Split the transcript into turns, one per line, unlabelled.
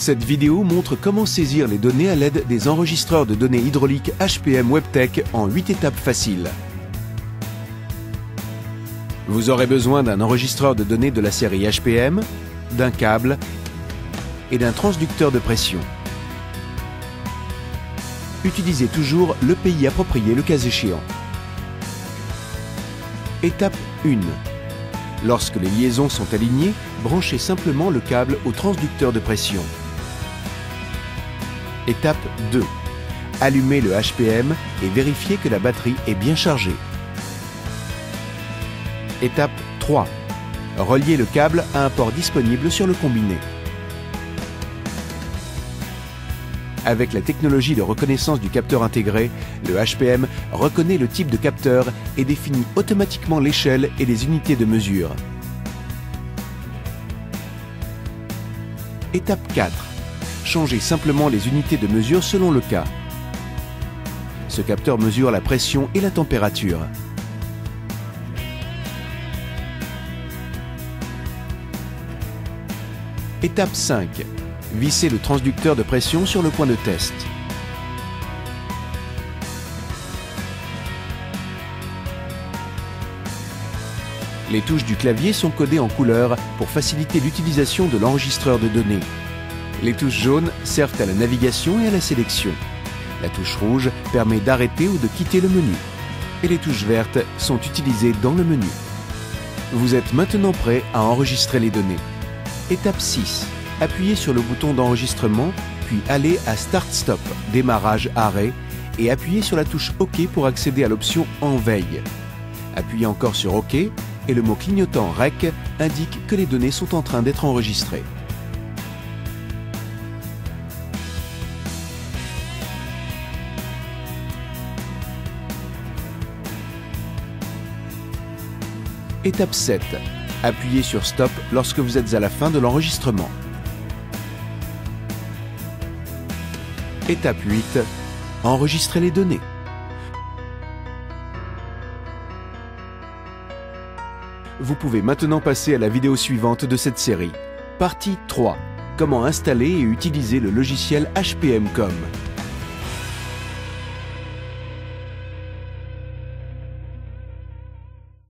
Cette vidéo montre comment saisir les données à l'aide des enregistreurs de données hydrauliques HPM WebTech en 8 étapes faciles. Vous aurez besoin d'un enregistreur de données de la série HPM, d'un câble et d'un transducteur de pression. Utilisez toujours l'EPI approprié le cas échéant. Étape 1. Lorsque les liaisons sont alignées, branchez simplement le câble au transducteur de pression. Étape 2. Allumez le HPM et vérifiez que la batterie est bien chargée. Étape 3. Reliez le câble à un port disponible sur le combiné. Avec la technologie de reconnaissance du capteur intégré, le HPM reconnaît le type de capteur et définit automatiquement l'échelle et les unités de mesure. Étape 4. Changez simplement les unités de mesure selon le cas. Ce capteur mesure la pression et la température. Étape 5. Vissez le transducteur de pression sur le point de test. Les touches du clavier sont codées en couleur pour faciliter l'utilisation de l'enregistreur de données. Les touches jaunes servent à la navigation et à la sélection. La touche rouge permet d'arrêter ou de quitter le menu. Et les touches vertes sont utilisées dans le menu. Vous êtes maintenant prêt à enregistrer les données. Étape 6. Appuyez sur le bouton d'enregistrement, puis allez à Start-Stop, démarrage, arrêt, et appuyez sur la touche OK pour accéder à l'option En veille. Appuyez encore sur OK, et le mot clignotant REC indique que les données sont en train d'être enregistrées. Étape 7. Appuyez sur Stop lorsque vous êtes à la fin de l'enregistrement. Étape 8. Enregistrez les données. Vous pouvez maintenant passer à la vidéo suivante de cette série. Partie 3. Comment installer et utiliser le logiciel HPM.com.